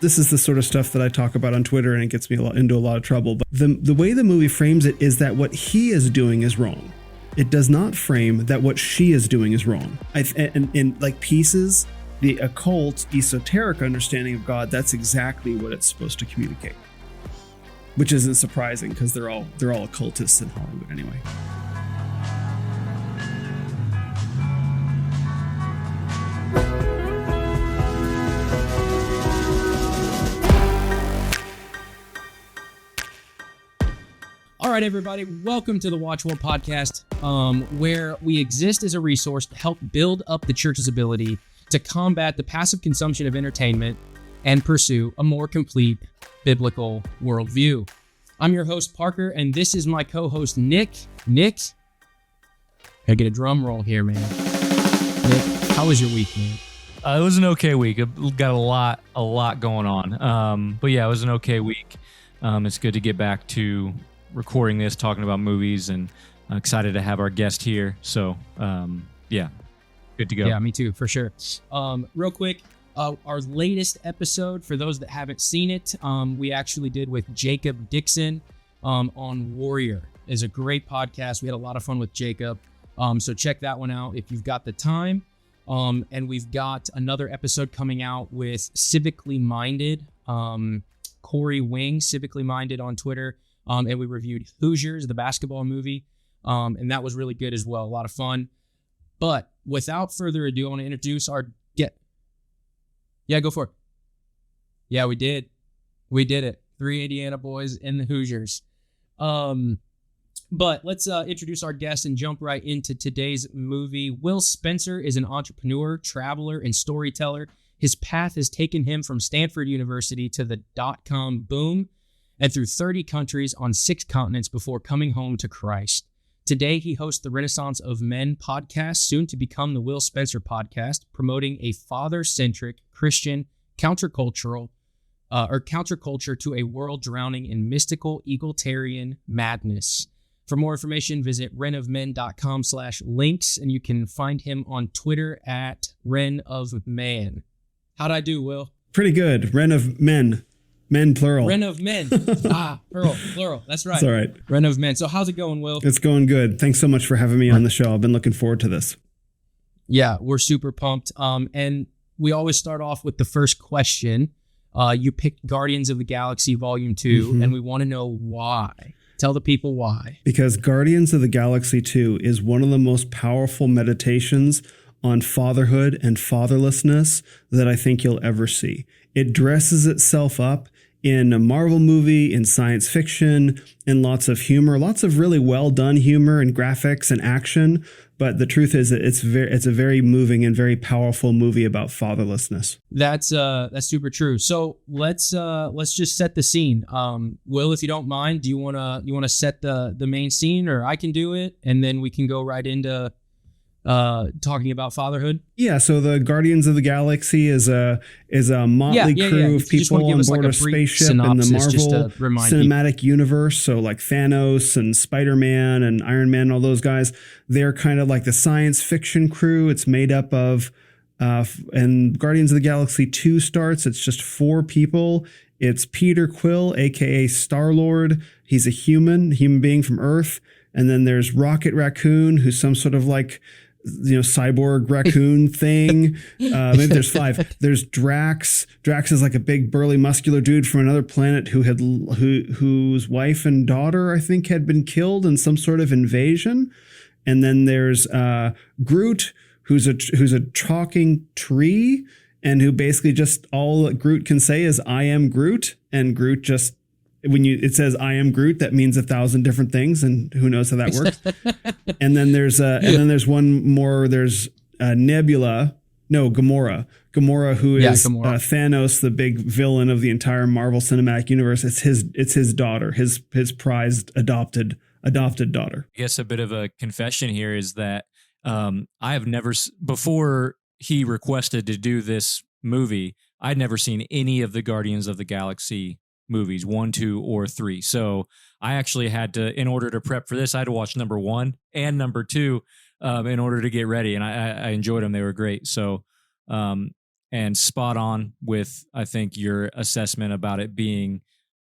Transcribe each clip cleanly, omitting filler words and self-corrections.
This is the sort of stuff that I talk about on Twitter, and it gets me into a lot of trouble. But the way the movie frames it is that what he is doing is wrong. It does not frame that what she is doing is wrong. In like pieces, the occult, esoteric understanding of God, that's exactly what it's supposed to communicate. Which isn't surprising because they're all occultists in Hollywood anyway. All right, everybody, welcome to the Watch World Podcast, where we exist as a resource to help build up the church's ability to combat the passive consumption of entertainment and pursue a more complete biblical worldview. I'm your host, Parker, and this is my co-host, Nick. Nick, I get a drum roll here, man. Nick, how was your week, man? It was an okay week. It got a lot going on. But yeah, it was an okay week. It's good to get back to recording this, talking about movies, and excited to have our guest here. So, yeah, good to go. Yeah, me too, for sure. Real quick, our latest episode, for those that haven't seen it, we actually did with Jacob Dixon on Warrior. It's a great podcast. We had a lot of fun with Jacob. So check that one out if you've got the time. And we've got another episode coming out with Civically Minded, Corey Wing, Civically Minded on Twitter. And we reviewed Hoosiers, the basketball movie. And that was really good as well. A lot of fun. But without further ado, I want to introduce our guest. Yeah, go for it. Yeah, we did. We did it. 3 Indiana boys in the Hoosiers. But let's introduce our guest and jump right into today's movie. Will Spenser is an entrepreneur, traveler, and storyteller. His path has taken him from Stanford University to the dot-com boom and through 30 countries on 6 continents before coming home to Christ. Today, he hosts the Renaissance of Men podcast, soon to become the Will Spenser podcast, promoting a father-centric Christian counterculture to a world drowning in mystical egalitarian madness. For more information, visit renofmen.com/links, and you can find him on Twitter at renofman. How'd I do, Will? Pretty good. Ren of Men. Men, plural. Ren of Men. Plural. That's right. It's all right. Ren of Men. So how's it going, Will? It's going good. Thanks so much for having me on the show. I've been looking forward to this. Yeah, we're super pumped. And we always start off with the first question. You picked Guardians of the Galaxy Volume 2, and we want to know why. Tell the people why. Because Guardians of the Galaxy 2 is one of the most powerful meditations on fatherhood and fatherlessness that I think you'll ever see. It dresses itself up in a Marvel movie, in science fiction, in lots of humor, lots of really well done humor and graphics and action. But the truth is that it's a very moving and very powerful movie about fatherlessness. That's super true. So let's just set the scene. Will, if you don't mind, do you wanna set the main scene, or I can do it, and then we can go right into talking about fatherhood? Yeah, so the Guardians of the Galaxy is a motley crew of people on board a spaceship in the Marvel Cinematic Universe. So like Thanos and Spider-Man and Iron Man, all those guys, they're kind of like the science fiction crew. It's made up of, and Guardians of the Galaxy 2 starts, it's just 4 people. It's Peter Quill, aka Star-Lord. He's a human being from Earth. And then there's Rocket Raccoon, who's some sort of like, cyborg raccoon thing. Maybe there's 5. There's Drax. Drax is like a big burly muscular dude from another planet whose wife and daughter, I think, had been killed in some sort of invasion. And then there's Groot, who's a talking tree, and who basically just all that Groot can say is "I am Groot," and Groot just, it says "I am Groot," that means 1,000 different things, and who knows how that works. And then there's one more. There's Gamora, who is Thanos, the big villain of the entire Marvel Cinematic Universe. It's his daughter, his prized adopted daughter. I guess a bit of a confession here is that I have never, before he requested to do this movie, I'd never seen any of the Guardians of the Galaxy movies, 1, 2, or 3. So I actually had to, in order to prep for this, I had to watch number 1 and number 2 in order to get ready. And I enjoyed them. They were great. So and spot on with, I think, your assessment about it being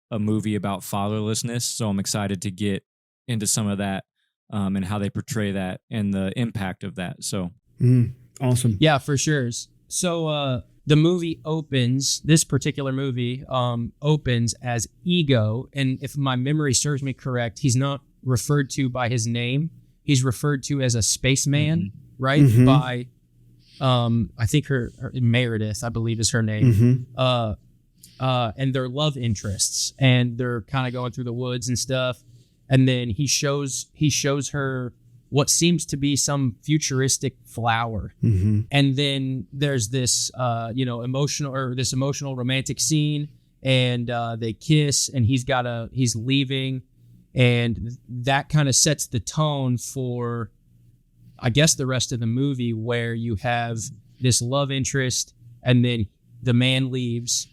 a movie about fatherlessness. So I'm excited to get into some of that and how they portray that and the impact of that. So awesome. Yeah, for sure. So the movie opens, this particular movie opens as Ego. And if my memory serves me correct, he's not referred to by his name. He's referred to as a spaceman, right? By, I think her Meredith, I believe is her name. And they're love interests, and they're kind of going through the woods and stuff. And then he shows her what seems to be some futuristic flower. And then there's this, emotional romantic scene, and they kiss, and he's leaving. And that kind of sets the tone for, I guess, the rest of the movie, where you have this love interest, and then the man leaves.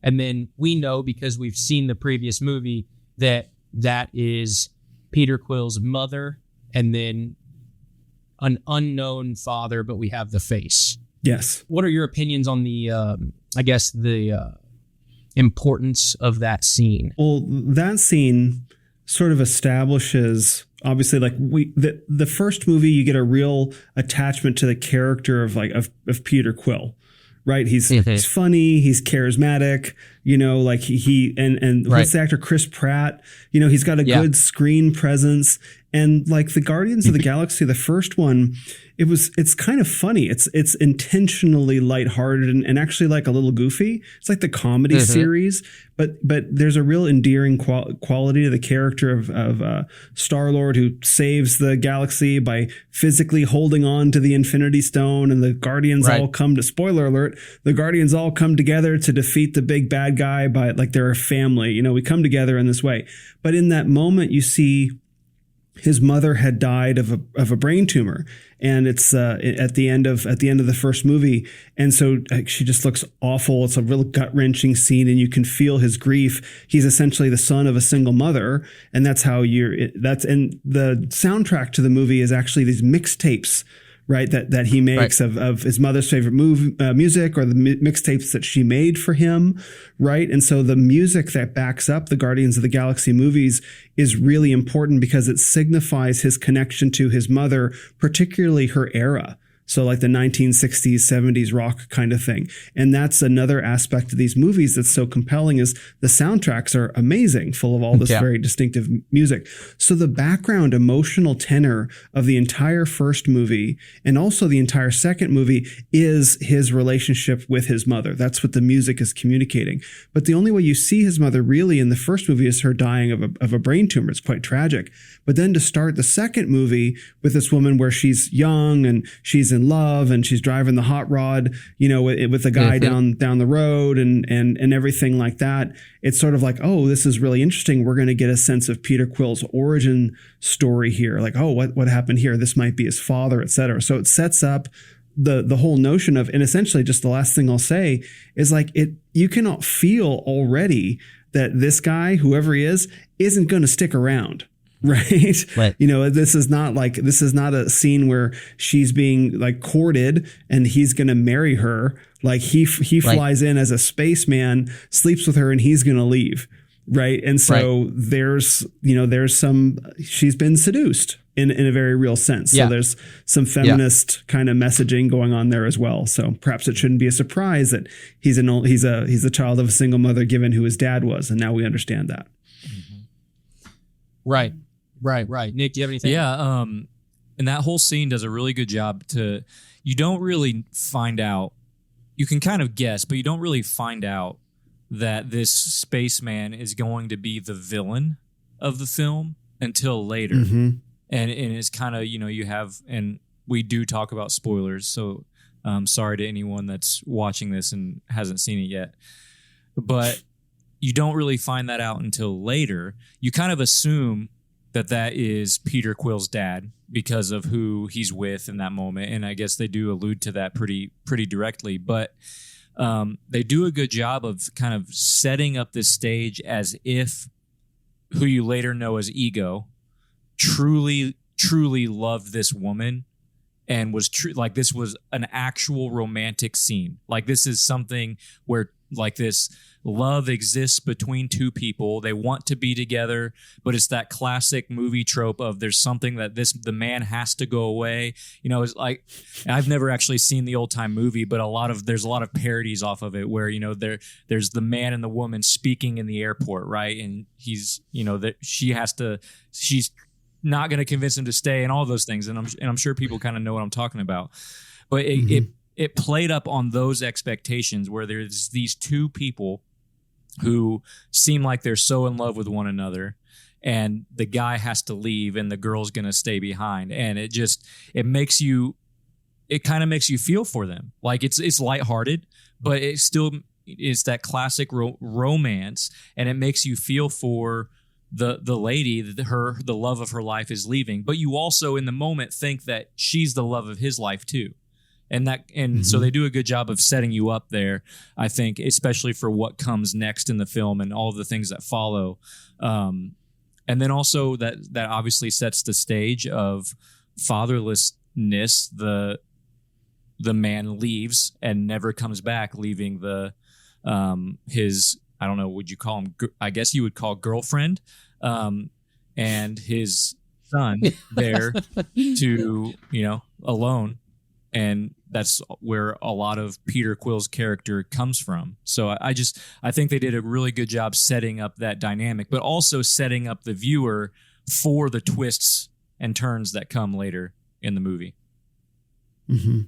And then we know, because we've seen the previous movie, that is Peter Quill's mother, and then an unknown father, but we have the face. Yes. What are your opinions on the importance of that scene? Well, that scene sort of establishes, obviously, like the first movie, you get a real attachment to the character of Peter Quill. Right, he's funny, he's charismatic, like he what's the actor, Chris Pratt, he's got a good screen presence. And like the Guardians of the Galaxy, the first one, it's kind of funny. It's intentionally lighthearted and actually like a little goofy. It's like the comedy series, but there's a real endearing quality to the character of Star-Lord, who saves the galaxy by physically holding on to the Infinity Stone, and the Guardians all come to, spoiler alert, the Guardians all come together to defeat the big bad guy by, like, they're a family. We come together in this way. But in that moment, you see his mother had died of a brain tumor, and it's at the end of the first movie, and so she just looks awful. It's a real gut-wrenching scene, and you can feel his grief. He's essentially the son of a single mother, and that's how and the soundtrack to the movie is actually these mixtapes, right, that he makes of his mother's favorite music, or the mixtapes that she made for him, right? And so the music that backs up the Guardians of the Galaxy movies is really important because it signifies his connection to his mother, particularly her era. So like the 1960s, 70s rock kind of thing. And that's another aspect of these movies that's so compelling, is the soundtracks are amazing, full of all this very distinctive music. So the background emotional tenor of the entire first movie, and also the entire second movie, is his relationship with his mother. That's what the music is communicating. But the only way you see his mother really in the first movie is her dying of a brain tumor. It's quite tragic. But then to start the second movie with this woman where she's young and she's in love and she's driving the hot rod, with a guy down the road and everything like that, it's sort of like, oh, this is really interesting. We're going to get a sense of Peter Quill's origin story here. Like, oh, what happened here? This might be his father, etc. So it sets up the whole notion of, and essentially just the last thing I'll say is, like, you cannot feel already that this guy, whoever he is, isn't going to stick around. Right. This is not a scene where she's being like courted and he's going to marry her. Like he flies in as a spaceman, sleeps with her, and he's going to leave. Right. And so there's some, she's been seduced in a very real sense. So there's some feminist kind of messaging going on there as well. So perhaps it shouldn't be a surprise that he's a child of a single mother, given who his dad was. And now we understand that. Right. Nick, do you have anything? Yeah. And that whole scene does a really good job you don't really find out, you can kind of guess, but you don't really find out that this spaceman is going to be the villain of the film until later. And it's kind of, you have, and we do talk about spoilers. So sorry to anyone that's watching this and hasn't seen it yet, but you don't really find that out until later. You kind of assume that is Peter Quill's dad because of who he's with in that moment. And I guess they do allude to that pretty directly, but they do a good job of kind of setting up this stage as if who you later know as Ego truly loved this woman and was true. Like this was an actual romantic scene. Like this is something where like this love exists between two people. They want to be together, but it's that classic movie trope of there's something that the man has to go away. You know, it's like, I've never actually seen the old time movie, but there's a lot of parodies off of it where, you know, there's the man and the woman speaking in the airport, right? And he's, you know, that she's not going to convince him to stay and all those things. And I'm sure people kind of know what I'm talking about, but it played up on those expectations where there's these two people who seem like they're so in love with one another, and the guy has to leave and the girl's going to stay behind. And it kind of makes you feel for them. Like it's lighthearted, but it still is that classic romance. And it makes you feel for the lady, the love of her life is leaving, but you also in the moment think that she's the love of his life too. And so they do a good job of setting you up there, I think, especially for what comes next in the film and all of the things that follow. And then also that obviously sets the stage of fatherlessness. The man leaves and never comes back, leaving his, I don't know, would you call him, I guess you would call girlfriend, and his son there to, you know, alone. And that's where a lot of Peter Quill's character comes from. So I think they did a really good job setting up that dynamic, but also setting up the viewer for the twists and turns that come later in the movie. Mm-hmm.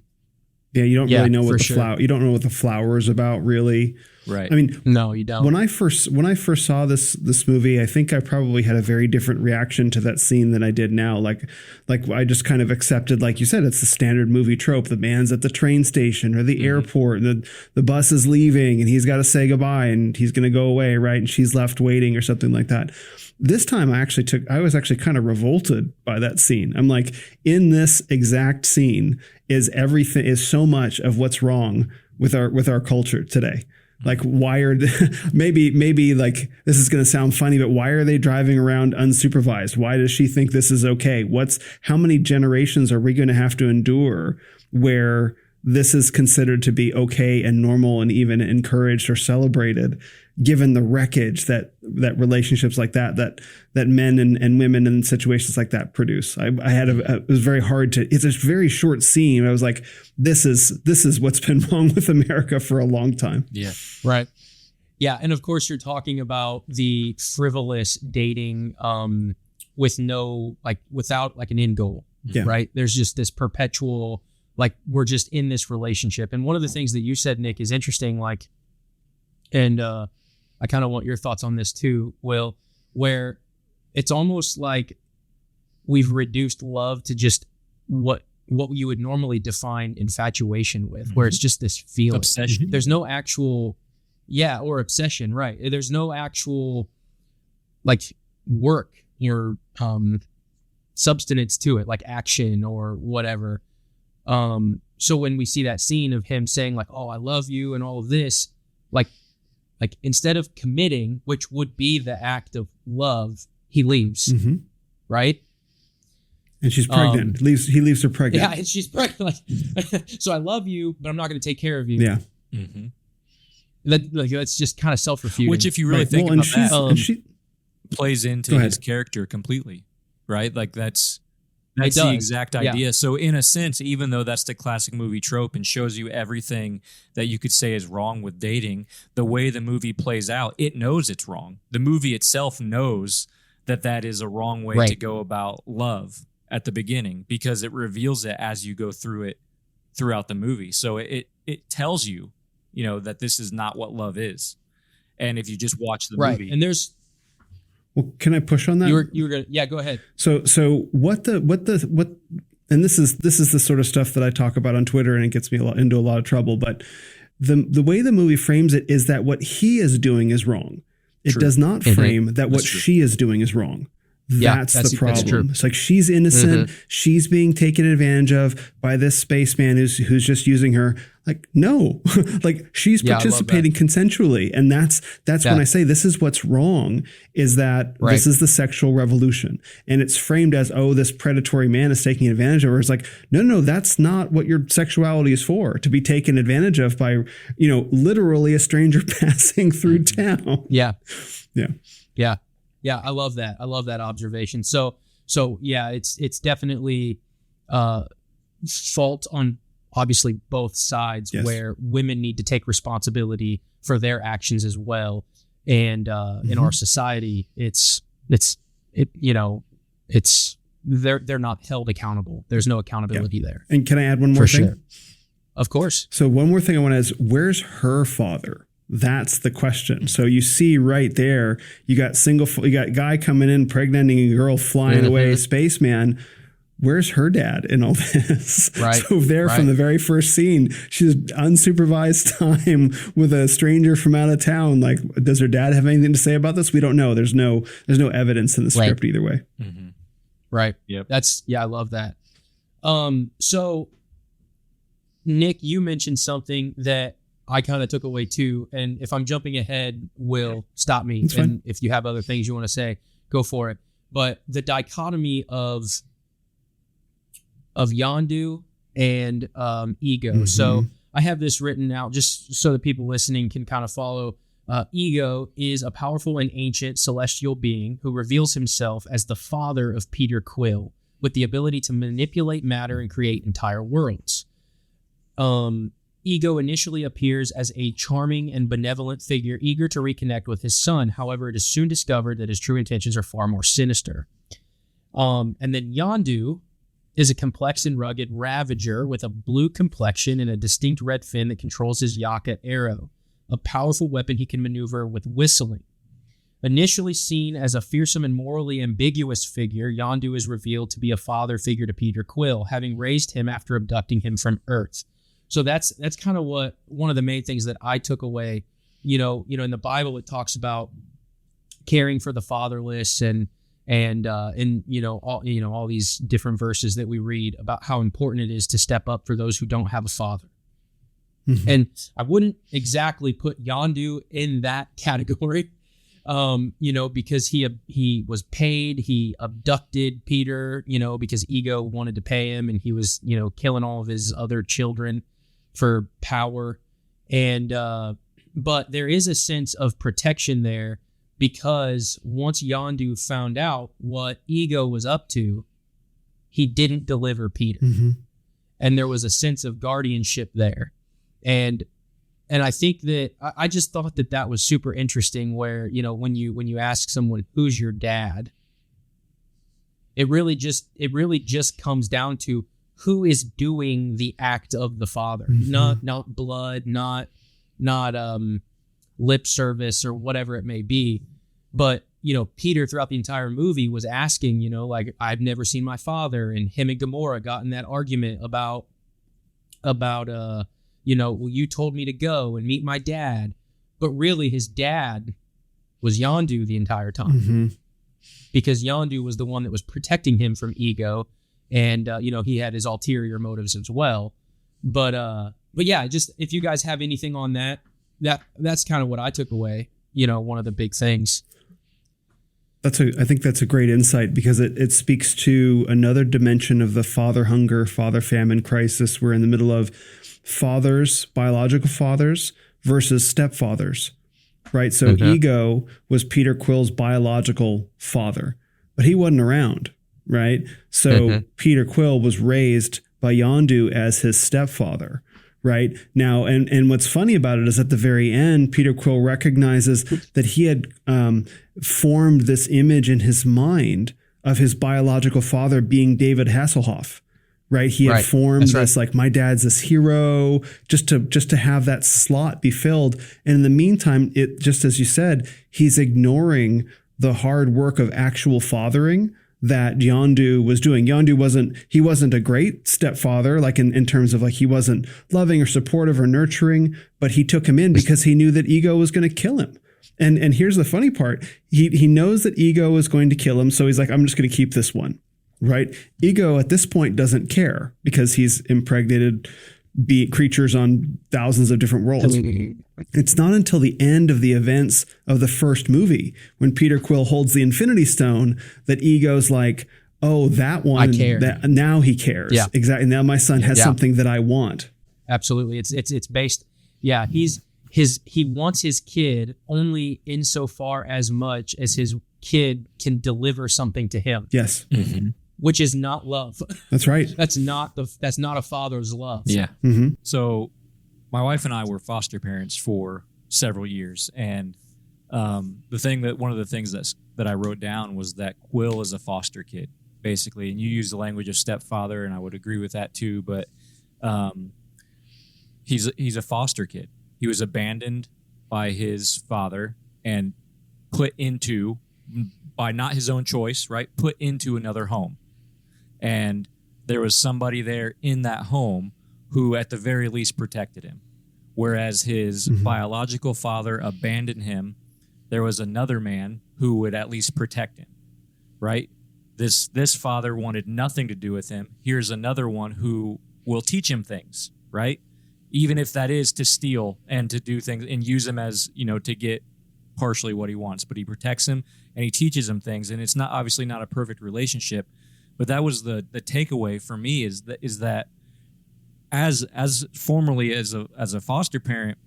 Yeah, you don't really know what you don't know what the flower is about, really. Right. I mean, no, you don't. When I first saw this movie, I think I probably had a very different reaction to that scene than I did now. Like I just kind of accepted, like you said, it's the standard movie trope. The man's at the train station or the airport, and the bus is leaving, and he's got to say goodbye, and he's going to go away, right? And she's left waiting or something like that. This time I was actually kind of revolted by that scene. I'm like, in this exact scene is so much of what's wrong with our culture today. Like, why are maybe like, this is going to sound funny, but why are they driving around unsupervised? Why does she think this is okay? How many generations are we going to have to endure where this is considered to be okay and normal and even encouraged or celebrated, given the wreckage that relationships like that men and women in situations like that produce? It was very hard to, it's a very short scene. I was like, this is what's been wrong with America for a long time. Yeah. Right. Yeah. And of course you're talking about the frivolous dating, without like an end goal. Yeah. Right. There's just this perpetual, like, we're just in this relationship. And one of the things that you said, Nick, is interesting, like, and I kind of want your thoughts on this too, Will, where it's almost like we've reduced love to just what you would normally define infatuation with, where it's just this feeling. Obsession. There's no actual, or obsession, right? There's no actual, like, work or substance to it, like action or whatever. So when we see that scene of him saying, like, oh, I love you and all of this, like instead of committing, which would be the act of love, he leaves, right? And she's pregnant. He leaves her pregnant. Yeah, and she's pregnant. Like, so I love you, but I'm not going to take care of you. Yeah. Mm-hmm. That's just kind of self-refuting. Which, if you really think about that, plays into his character completely, right? Like that's the exact idea. Yeah. So in a sense, even though that's the classic movie trope and shows you everything that you could say is wrong with dating, the way the movie plays out, it knows it's wrong. The movie itself knows that is a wrong way to go about love at the beginning, because it reveals it as you go through it throughout the movie. So it tells you, that this is not what love is. And if you just watch the movie. And there's... Well, can I push on that? You were gonna, go ahead. So what and this is the sort of stuff that I talk about on Twitter, and it gets me into a lot of trouble. But the way the movie frames it is that what he is doing is wrong. It does not frame that what she is doing is wrong. That's the problem. It's like she's innocent. She's being taken advantage of by this spaceman who's just using her. Like, no, like she's participating consensually. And that's when I say this is what's wrong, is that this is the sexual revolution. And it's framed as, oh, this predatory man is taking advantage of her. It's like, no, that's not what your sexuality is for, to be taken advantage of by, literally a stranger passing through town. Yeah. I love that. I love that observation. So yeah, it's definitely fault on obviously both sides, where women need to take responsibility for their actions as well. And in our society, they're not held accountable. There's no accountability there. And can I add one more thing? Sure. Of course. So one more thing I want to ask, where's her father? That's the question. So you see right there, you got guy coming in, pregnating a girl, flying away, spaceman. Where's her dad in all this? Right. So from the very first scene, she's unsupervised time with a stranger from out of town. Like, does her dad have anything to say about this? We don't know. There's no evidence in the script either way. Mm-hmm. Right. Yep. I love that. So Nick, you mentioned something that I kind of took away too. And if I'm jumping ahead, Will, stop me. That's and fine. If you have other things you want to say, go for it. But the dichotomy of Yondu and Ego. Mm-hmm. So I have this written out just so that people listening can kind of follow. Ego is a powerful and ancient celestial being who reveals himself as the father of Peter Quill, with the ability to manipulate matter and create entire worlds. Ego initially appears as a charming and benevolent figure eager to reconnect with his son. However, it is soon discovered that his true intentions are far more sinister. And then Yondu is a complex and rugged ravager with a blue complexion and a distinct red fin that controls his Yaka arrow, a powerful weapon he can maneuver with whistling. Initially seen as a fearsome and morally ambiguous figure, Yondu is revealed to be a father figure to Peter Quill, having raised him after abducting him from Earth. So that's kind of one of the main things that I took away. In the Bible, it talks about caring for the fatherless and all these different verses that we read about how important it is to step up for those who don't have a father. Mm-hmm. And I wouldn't exactly put Yondu in that category, because he was paid, he abducted Peter, because Ego wanted to pay him, and he was, killing all of his other children for power. And but there is a sense of protection there, because once Yondu found out what Ego was up to, he didn't deliver Peter. Mm-hmm. And there was a sense of guardianship there. And I think that I just thought that was super interesting, where, when you ask someone, who's your dad, it really just comes down to who is doing the act of the father, mm-hmm. not blood, not lip service or whatever it may be. But, Peter throughout the entire movie was asking, I've never seen my father, and him and Gamora got in that argument about well, you told me to go and meet my dad. But really his dad was Yondu the entire time, mm-hmm. because Yondu was the one that was protecting him from Ego. And, he had his ulterior motives as well. But yeah, just if you guys have anything on that's kind of what I took away, one of the big things. I think that's a great insight, because it speaks to another dimension of the father hunger, father famine crisis. We're in the middle of fathers, biological fathers versus stepfathers, right? So mm-hmm. Ego was Peter Quill's biological father, but he wasn't around, right? So mm-hmm. Peter Quill was raised by Yondu as his stepfather, right? Now, and what's funny about it is at the very end, Peter Quill recognizes that he had formed this image in his mind of his biological father being David Hasselhoff, right? He had formed this, like, my dad's this hero, just to have that slot be filled. And in the meantime, it, just as you said, he's ignoring the hard work of actual fathering that Yondu was doing. Yondu wasn't a great stepfather, like in terms of, like, he wasn't loving or supportive or nurturing, but he took him in because he knew that Ego was going to kill him. And here's the funny part. He knows that Ego is going to kill him. So he's like, I'm just going to keep this one. Right. Ego at this point doesn't care because he's impregnated creatures on thousands of different worlds. It's not until the end of the events of the first movie when Peter Quill holds the Infinity Stone that Ego's like, oh, that one. I care. Now he cares. Yeah. Exactly. Now my son has something that I want. Absolutely. It's based. Yeah. He wants his kid only insofar as much as his kid can deliver something to him. Yes. Mm-hmm. Which is not love. That's right. That's not a father's love. Yeah. Mm-hmm. So my wife and I were foster parents for several years. And one of the things that I wrote down was that Quill is a foster kid, basically. And you use the language of stepfather, and I would agree with that too. But he's a foster kid. He was abandoned by his father and put into, by not his own choice, right? Put into another home. And there was somebody there in that home who at the very least protected him. Whereas his biological father abandoned him, there was another man who would at least protect him, right? This father wanted nothing to do with him. Here's another one who will teach him things, right? Even if that is to steal and to do things and use him as, to get partially what he wants. But he protects him and he teaches him things. And it's not obviously not a perfect relationship. But that was the takeaway for me is that as formerly as a foster parent,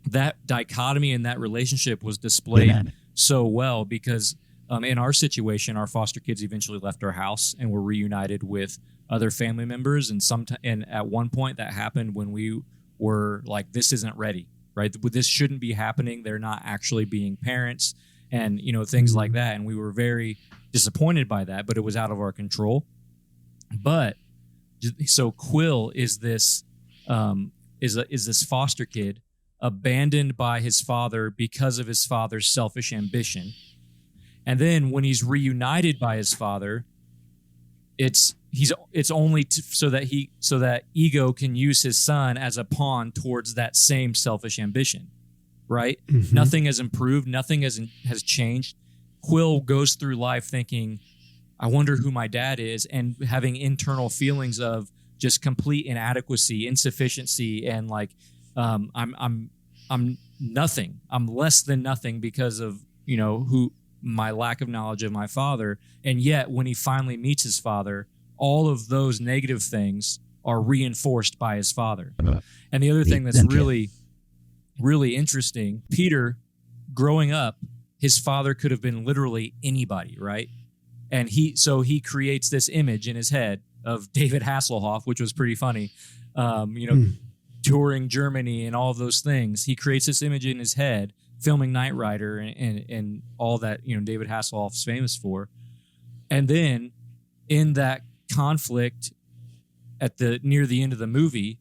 that dichotomy in that relationship was displayed so well because in our situation, our foster kids eventually left our house and were reunited with other family members. And at one point that happened when we were like, this isn't ready, right? This shouldn't be happening. They're not actually being parents and, things like that. And we were very disappointed by that, but it was out of our control. But so Quill is this this foster kid abandoned by his father because of his father's selfish ambition. And then when he's reunited by his father, it's only so that Ego can use his son as a pawn towards that same selfish ambition, right? Mm-hmm. Nothing has improved. Nothing has changed. Quill goes through life thinking, I wonder who my dad is, and having internal feelings of just complete inadequacy, insufficiency, and like I'm nothing. I'm less than nothing because of who my lack of knowledge of my father. And yet, when he finally meets his father, all of those negative things are reinforced by his father. And the other thing that's really, really interesting, Peter, growing up, his father could have been literally anybody, right? And he creates this image in his head of David Hasselhoff, which was pretty funny, touring Germany and all of those things. He creates this image in his head, filming Knight Rider and all that, David Hasselhoff's famous for. And then in that conflict near the end of the movie,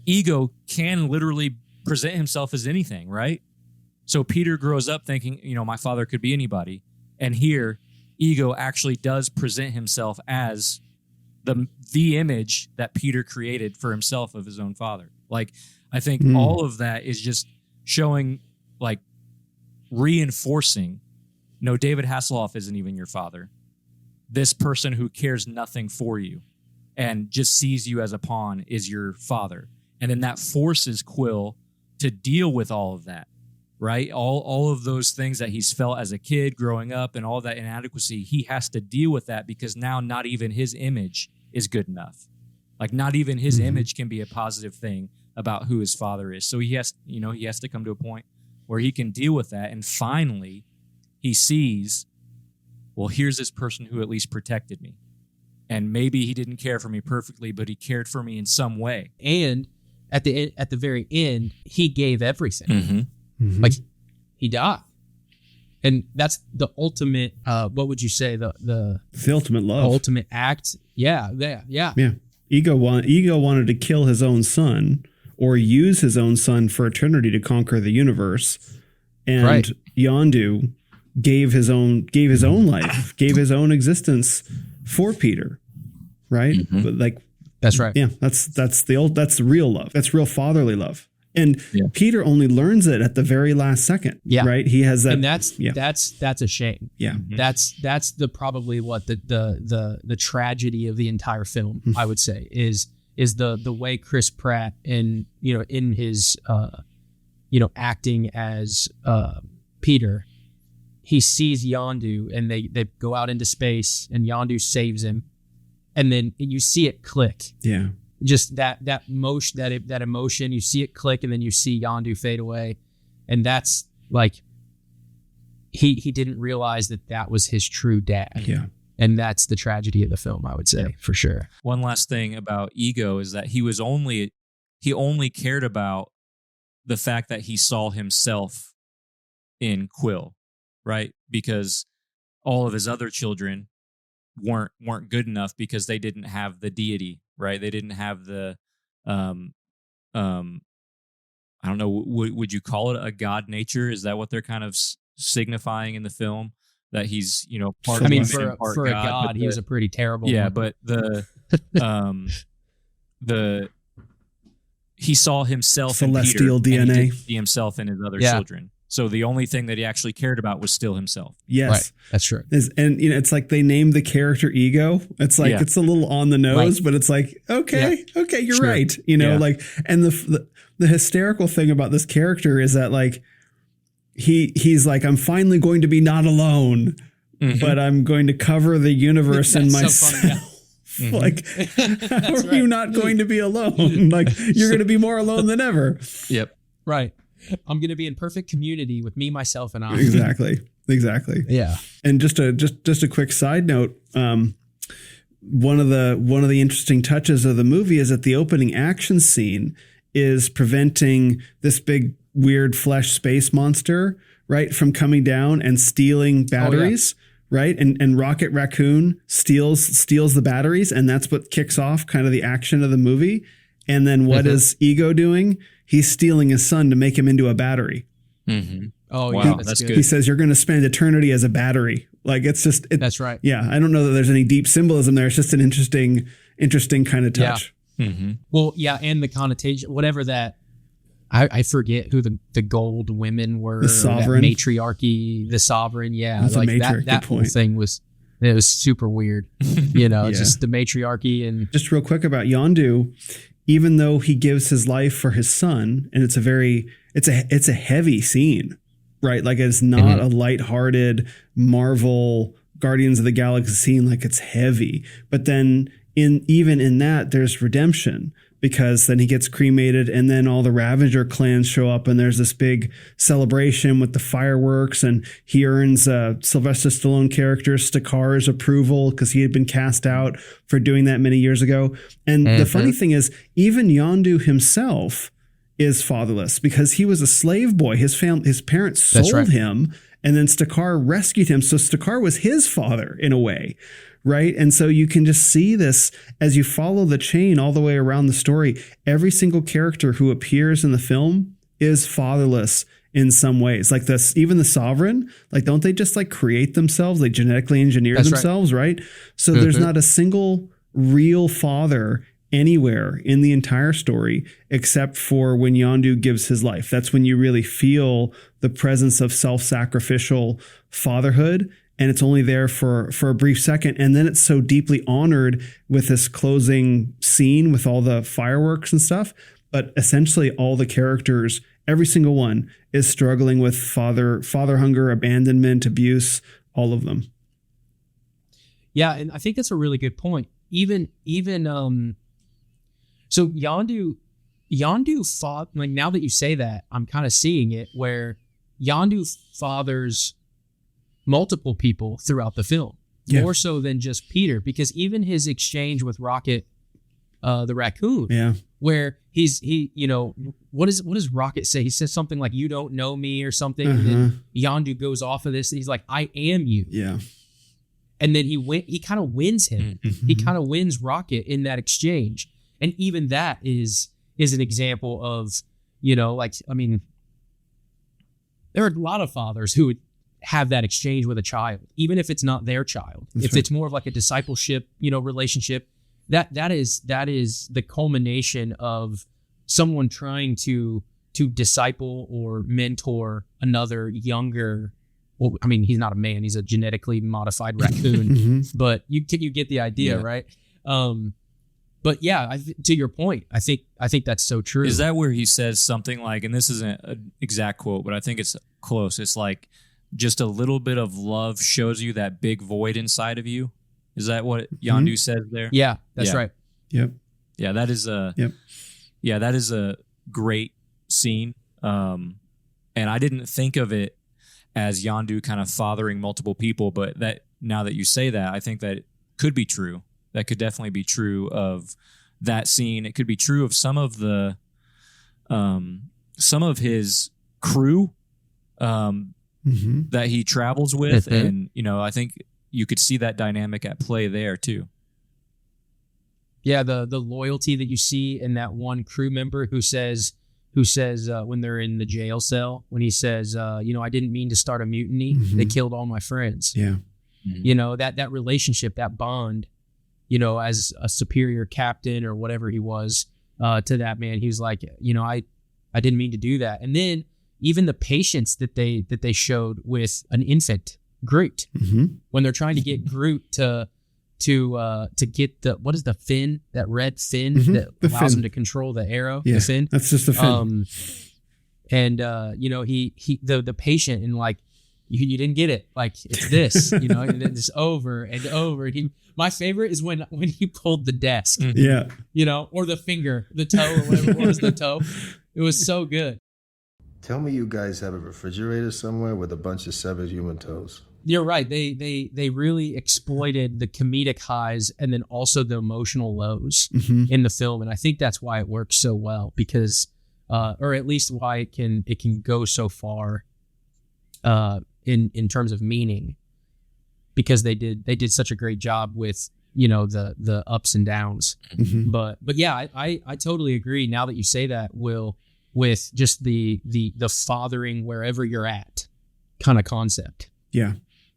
Ego can literally present himself as anything, right? So Peter grows up thinking, my father could be anybody. And here, Ego actually does present himself as the image that Peter created for himself of his own father. Like, I think all of that is just showing, like, reinforcing, no, David Hasselhoff isn't even your father. This person who cares nothing for you and just sees you as a pawn is your father. And then that forces Quill to deal with all of that, right? All of those things that he's felt as a kid growing up and all that inadequacy, he has to deal with that because now not even his image is good enough. Like, not even his image can be a positive thing about who his father is. So he has to come to a point where he can deal with that. And finally, he sees, well, here's this person who at least protected me. And maybe he didn't care for me perfectly, but he cared for me in some way. And at the very end, he gave everything. Mm-hmm. Mm-hmm. Like, he died. And that's the ultimate, what would you say? The ultimate love. Ultimate act. Yeah. Ego wanted to kill his own son or use his own son for eternity to conquer the universe. And Yondu gave his own life, gave his own existence for Peter. Right? Mm-hmm. But like, that's right. Yeah, that's real love. That's real fatherly love. And Peter only learns it at the very last second. Yeah. Right. He has that. And that's a shame. Yeah. That's the probably what the tragedy of the entire film, I would say, is the way Chris Pratt in his acting as Peter, he sees Yondu and they go out into space and Yondu saves him, and then you see it click. Yeah. Just that motion, that emotion, you see it click, and then you see Yondu fade away, and that's like he didn't realize that was his true dad. Yeah. And that's the tragedy of the film, I would say, for sure. One last thing about Ego is that he only cared about the fact that he saw himself in Quill, right? Because all of his other children weren't good enough because they didn't have the deity, right? They didn't have the I don't know, would you call it a god nature? Is that what they're kind of signifying in the film? That he's, part for God, a god, he was a pretty terrible one. But he saw himself celestial in Peter, DNA. And he didn't see himself in his other children. So the only thing that he actually cared about was still himself. Yes, right. That's true. And it's like they named the character Ego. It's like it's a little on the nose, but it's like okay, you're right. Like, and the hysterical thing about this character is that like he's like, I'm finally going to be not alone, but I'm going to cover the universe in myself. So funny, like, how are you not going to be alone? Like, you're going to be more alone than ever. Yep. Right. I'm going to be in perfect community with me, myself, and I. Exactly. Yeah. And just a quick side note. One of the interesting touches of the movie is that the opening action scene is preventing this big weird flesh space monster, right, from coming down and stealing batteries. Right. And Rocket Raccoon steals the batteries. And that's what kicks off kind of the action of the movie. And then what is Ego doing? He's stealing his son to make him into a battery. Mm-hmm. Oh, wow. That's good. He says, you're going to spend eternity as a battery. Like, it's just. That's right. Yeah. I don't know that there's any deep symbolism there. It's just an interesting kind of touch. Yeah. Mm-hmm. Well, yeah. And the connotation, whatever that. I forget who the gold women were. The sovereign. That matriarchy, the sovereign. Yeah. That's like that whole thing was super weird. Just the matriarchy. And just real quick about Yondu, even though he gives his life for his son, and it's a heavy scene, right? Like, it's not a lighthearted Marvel Guardians of the Galaxy scene. Like, it's heavy, but then even in that, there's redemption. Because then he gets cremated, and then all the Ravager clans show up, and there's this big celebration with the fireworks, and he earns Sylvester Stallone character Stakar's approval because he had been cast out for doing that many years ago. And the funny thing is, even Yondu himself is fatherless because he was a slave boy. His parents sold him, and then Stakar rescued him. So Stakar was his father in a way. Right. And so you can just see this as you follow the chain all the way around the story. Every single character who appears in the film is fatherless in some ways. Like even the sovereign, like, don't they just like create themselves? They genetically engineer themselves. Right. So there's not a single real father anywhere in the entire story except for when Yondu gives his life. That's when you really feel the presence of self-sacrificial fatherhood. And it's only there for a brief second. And then it's so deeply honored with this closing scene with all the fireworks and stuff. But essentially all the characters, every single one, is struggling with father hunger, abandonment, abuse, all of them. Yeah, and I think that's a really good point. Even so Yondu fought, like, now that you say that, I'm kind of seeing it where Yondu fathers multiple people throughout the film, more so than just Peter, because even his exchange with Rocket, the raccoon, where what does Rocket say? He says something like, "You don't know me" or something. And then Yondu goes off of this, and he's like, "I am you." Yeah. And then he kind of wins him. He kind of wins Rocket in that exchange, and even that is an example of, I mean, there are a lot of fathers who would have that exchange with a child, even if it's not their child. If it's more of like a discipleship, relationship, that is the culmination of someone trying to disciple or mentor another younger. Well, I mean, he's not a man; he's a genetically modified raccoon. But you get the idea, right? But yeah, to your point, I think that's so true. Is that where he says something like, and this isn't an exact quote, but I think it's close. It's like, just a little bit of love shows you that big void inside of you. Is that what Yondu says there? Yeah, that's right. Yep. Yeah, that is a great scene. And I didn't think of it as Yondu kind of fathering multiple people, but that now that you say that, I think that could be true. That could definitely be true of that scene. It could be true of some of his crew that he travels with, and I think you could see that dynamic at play there too. Yeah, the loyalty that you see in that one crew member who says when they're in the jail cell, when he says, I didn't mean to start a mutiny. They killed all my friends. Yeah. That relationship, that bond, as a superior captain or whatever he was to that man, he was like, I didn't mean to do that. And then even the patience that they showed with an infant Groot, when they're trying to get Groot to get what is the fin, that red fin that allows him to control the arrow, the fin. That's just the fin. The patient, and like, you didn't get it, like, it's this, and then it's over and over. My favorite is when he pulled the desk, or the finger, the toe, or whatever it was, the toe. It was so good. Tell me you guys have a refrigerator somewhere with a bunch of severed human toes. You're right. They really exploited the comedic highs and then also the emotional lows in the film, and I think that's why it works so well, because, or at least why it can go so far, in terms of meaning, because they did such a great job with the ups and downs. But yeah, I totally agree. Now that you say that, Will, with just the fathering wherever you're at kind of concept. Yeah.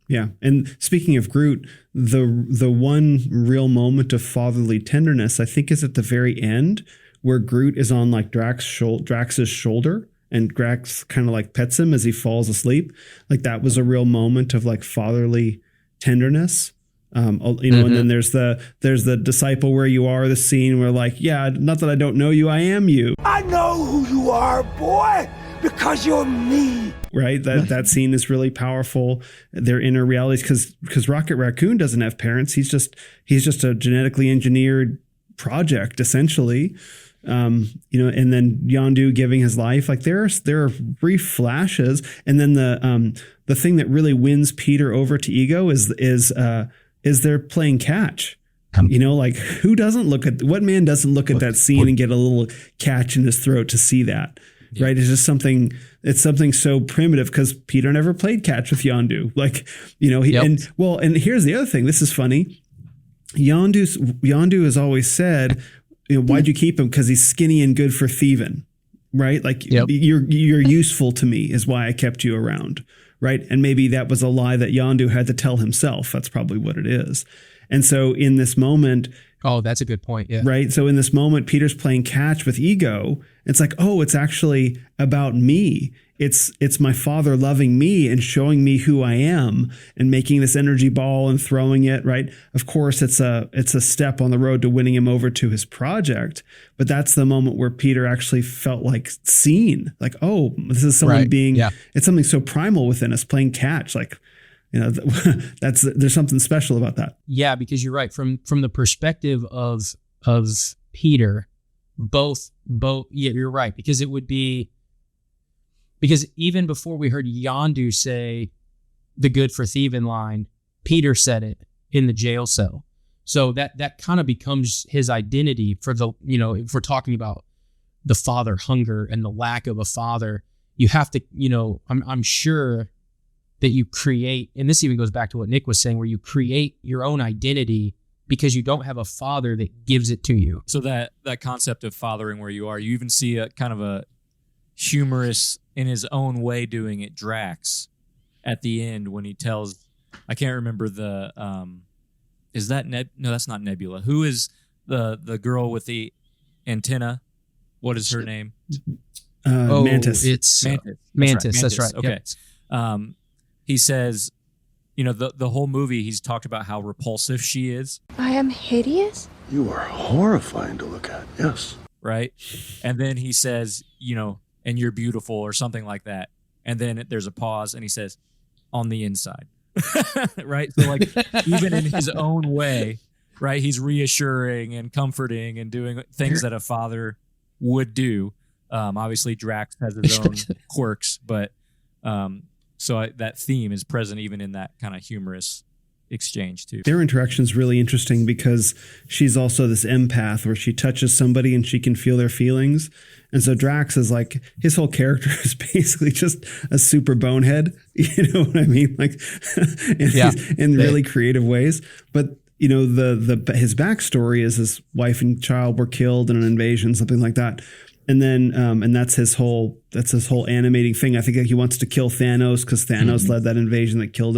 Yeah. And speaking of Groot, the one real moment of fatherly tenderness, I think, is at the very end, where Groot is on like Drax's shoulder, and Drax kind of like pets him as he falls asleep. Like, that was a real moment of like fatherly tenderness. And then there's the disciple where you are, the scene where, like, yeah, not that I don't know you, I am you. I know who you are, boy, because you're me. Right? That scene is really powerful. Their inner realities, because Rocket Raccoon doesn't have parents. He's just a genetically engineered project, essentially. And then Yondu giving his life. Like, there are brief flashes, and then the thing that really wins Peter over to ego is they're playing catch. Like, what man doesn't look at that scene and get a little catch in his throat to see that? Yeah. Right. It's just something so primitive, because Peter never played catch with Yondu. Like, and here's the other thing. This is funny. Yondu has always said, why'd you keep him? Because he's skinny and good for thieving. Right. Like, you're useful to me is why I kept you around. Right. And maybe that was a lie that Yondu had to tell himself. That's probably what it is. And so in this moment. Oh, that's a good point. Yeah. Right. So in this moment, Peter's playing catch with ego. It's like, oh, it's actually about me. It's my father loving me and showing me who I am and making this energy ball and throwing it. Right. Of course, it's a step on the road to winning him over to his project. But that's the moment where Peter actually felt like seen, like, oh, this is someone it's something so primal within us, playing catch. Like, there's something special about that. Yeah, because you're right. From the perspective of Peter, both. Yeah, you're right. Because it would be, because even before we heard Yondu say the good for thieving line, Peter said it in the jail cell. So that kind of becomes his identity for the, if we're talking about the father hunger and the lack of a father, you have to, I'm sure that you create, and this even goes back to what Nick was saying, where you create your own identity because you don't have a father that gives it to you. So that concept of fathering where you are, you even see a kind of a humorous, in his own way doing it, Drax at the end when he tells, I can't remember the, is that no, that's not Nebula. Who is the girl with the antenna? What is her name? Mantis. It's Mantis. That's right. Okay. Yep. He says, the whole movie, he's talked about how repulsive she is. I am hideous? You are horrifying to look at, yes. Right? And then he says, and you're beautiful or something like that. And then there's a pause and he says, on the inside. Right? So like, even in his own way, right, he's reassuring and comforting and doing things that a father would do. Obviously, Drax has his own quirks, but that theme is present even in that kind of humorous exchange too. Their interaction is really interesting because she's also this empath where she touches somebody and she can feel their feelings. And so Drax is like, his whole character is basically just a super bonehead. You know what I mean? Like in really creative ways. But his backstory is his wife and child were killed in an invasion, something like that. And then, and that's his whole animating thing. I think that he wants to kill Thanos because Thanos led that invasion that killed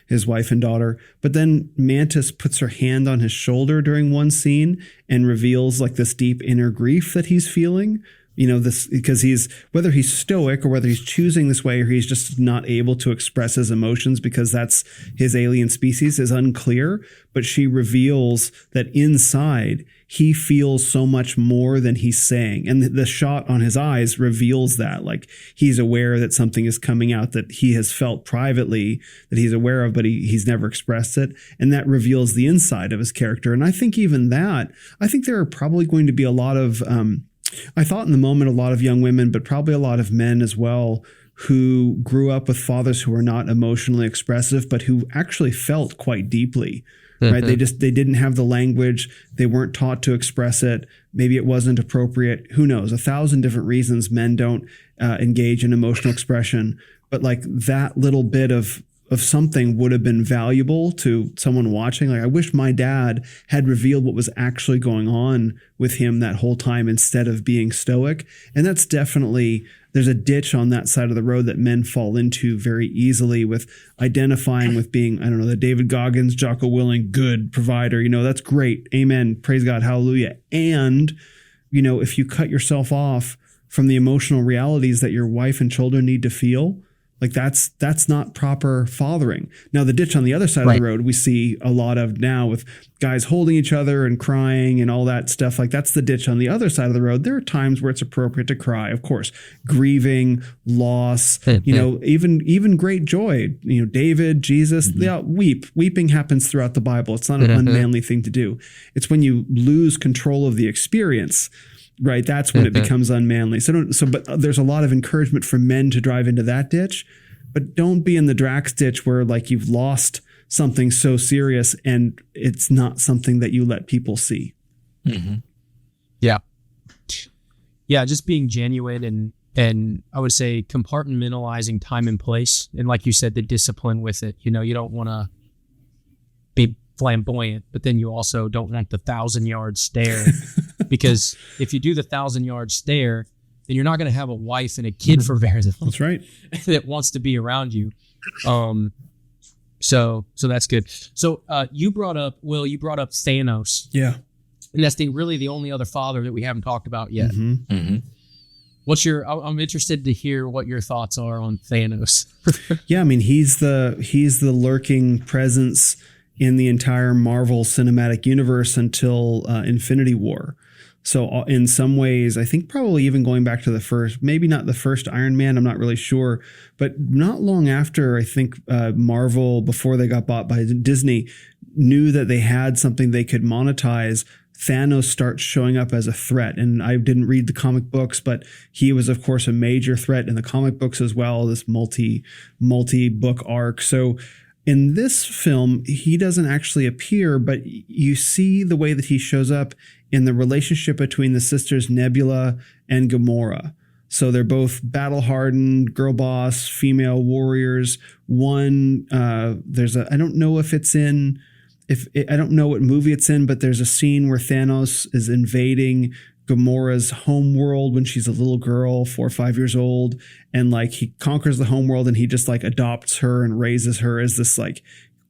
his wife and daughter. But then Mantis puts her hand on his shoulder during one scene and reveals like this deep inner grief that he's feeling. This because whether he's stoic or whether he's choosing this way or he's just not able to express his emotions because that's his alien species is unclear. But she reveals that inside he feels so much more than he's saying. And the shot on his eyes reveals that, like, he's aware that something is coming out that he has felt privately that he's aware of, but he's never expressed it. And that reveals the inside of his character. And I think there are probably going to be a lot of, I thought in the moment, a lot of young women, but probably a lot of men as well, who grew up with fathers who were not emotionally expressive, but who actually felt quite deeply. Right. They didn't have the language. They weren't taught to express it. Maybe it wasn't appropriate. Who knows? 1,000 different reasons men don't engage in emotional expression. But like that little bit of something would have been valuable to someone watching. Like, I wish my dad had revealed what was actually going on with him that whole time instead of being stoic. And that's definitely, there's a ditch on that side of the road that men fall into very easily with identifying with being, the David Goggins, Jocko Willing, good provider. That's great. Amen. Praise God. Hallelujah. And, if you cut yourself off from the emotional realities that your wife and children need to feel, like that's not proper fathering. Now, the ditch on the other side of the road, we see a lot of now with guys holding each other and crying and all that stuff. Like, that's the ditch on the other side of the road. There are times where it's appropriate to cry, of course, grieving, loss, even great joy. David, Jesus, they all weep. Weeping happens throughout the Bible. It's not an unmanly thing to do. It's when you lose control of the experience. Right, that's when it becomes unmanly. But there's a lot of encouragement for men to drive into that ditch, but don't be in the Drax ditch where like you've lost something so serious and it's not something that you let people see. Mm-hmm. Yeah, just being genuine and I would say compartmentalizing time and place, and like you said, the discipline with it. You don't want to be flamboyant, but then you also don't want the 1,000-yard stare. Because if you do the 1,000-yard stare, then you're not going to have a wife and a kid for very long. That's right. That wants to be around you. So that's good. So you brought up Thanos. Yeah. And that's really the only other father that we haven't talked about yet. Mm-hmm. Mm-hmm. I'm interested to hear what your thoughts are on Thanos. Yeah, I mean, he's the lurking presence in the entire Marvel Cinematic Universe until Infinity War. So in some ways, I think probably even going back to the first, maybe not the first Iron Man, I'm not really sure, but not long after, I think Marvel, before they got bought by Disney, knew that they had something they could monetize. Thanos starts showing up as a threat. And I didn't read the comic books, but he was, of course, a major threat in the comic books as well, this multi-book arc. So in this film, he doesn't actually appear, but you see the way that he shows up in the relationship between the sisters Nebula and Gamora. So they're both battle-hardened, girl boss, female warriors. One, I don't know I don't know what movie it's in, but there's a scene where Thanos is invading Gamora's homeworld when she's a little girl, 4 or 5 years old, and like he conquers the homeworld and he just like adopts her and raises her as this like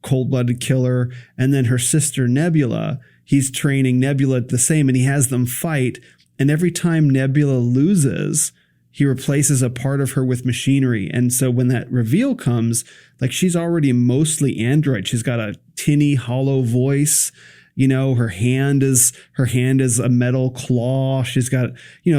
cold-blooded killer. And then her sister Nebula, he's training Nebula the same, and he has them fight. And every time Nebula loses, he replaces a part of her with machinery. And so when that reveal comes, like she's already mostly android. She's got a tinny, hollow voice. You know, her hand is a metal claw. She's got,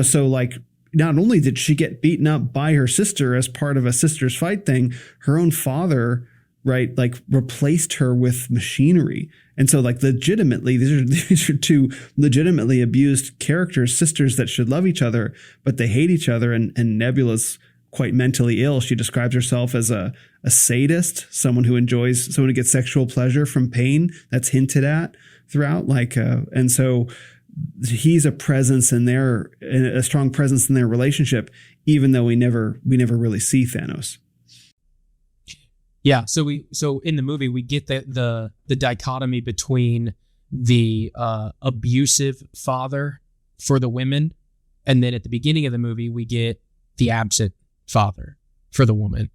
so like, not only did she get beaten up by her sister as part of a sister's fight thing, her own father, right, like replaced her with machinery. And so like legitimately, these are two legitimately abused characters, sisters that should love each other, but they hate each other. And Nebula's quite mentally ill. She describes herself as a sadist, someone who gets sexual pleasure from pain. That's hinted at throughout. And so he's a presence a strong presence in their relationship, even though we never really see Thanos. Yeah. So in the movie, we get the dichotomy between the abusive father for the women. And then at the beginning of the movie, we get the absent father for the woman.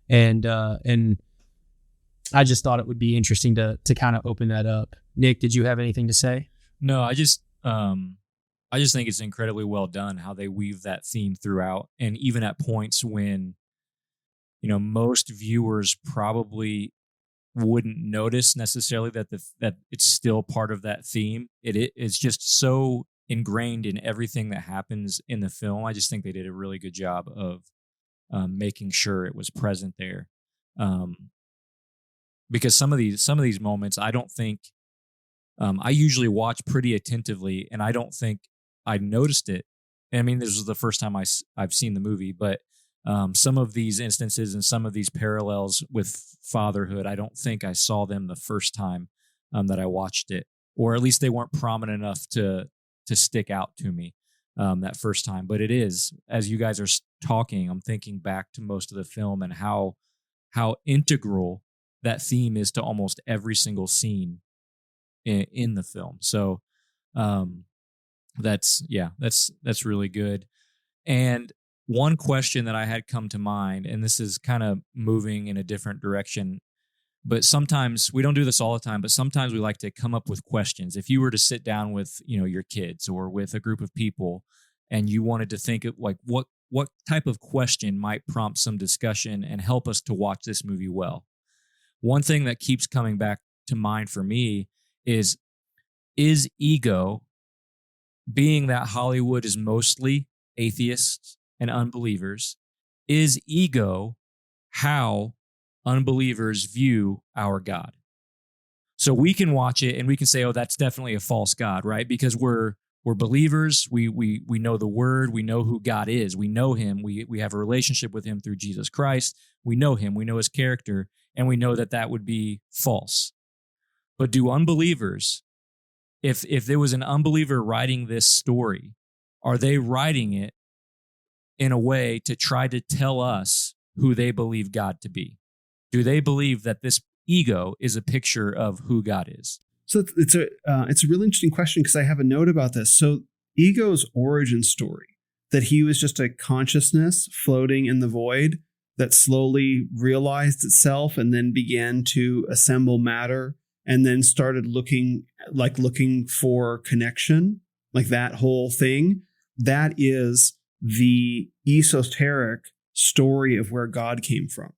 And I just thought it would be interesting to kind of open that up. Nick, did you have anything to say? No, I just think it's incredibly well done how they weave that theme throughout, and even at points when, most viewers probably wouldn't notice necessarily that it's still part of that theme. It's just so ingrained in everything that happens in the film. I just think they did a really good job of making sure it was present there, because some of these moments, I don't think. I usually watch pretty attentively, and I don't think I noticed it. I mean, this was the first time I've seen the movie, but some of these instances and some of these parallels with fatherhood, I don't think I saw them the first time that I watched it, or at least they weren't prominent enough to stick out to me that first time. But it is, as you guys are talking, I'm thinking back to most of the film and how integral that theme is to almost every single scene in the film. So that's really good. And one question that I had come to mind, and this is kind of moving in a different direction, but sometimes we don't do this all the time, but sometimes we like to come up with questions. If you were to sit down with, your kids or with a group of people and you wanted to think of like what type of question might prompt some discussion and help us to watch this movie well. One thing that keeps coming back to mind for me is ego, being that Hollywood is mostly atheists and unbelievers, is ego how unbelievers view our God? So we can watch it and we can say, oh, that's definitely a false God, right? Because we're believers, we know the word, we know who God is, we know him, we have a relationship with him through Jesus Christ, we know him, we know his character, and we know that would be false. But do unbelievers, if there was an unbeliever writing this story, are they writing it in a way to try to tell us who they believe God to be? Do they believe that this ego is a picture of who God is? So it's a really interesting question, because I have a note about this. So ego's origin story, that he was just a consciousness floating in the void that slowly realized itself and then began to assemble matter, and then started looking for connection, like that whole thing. That is the esoteric story of where God came from.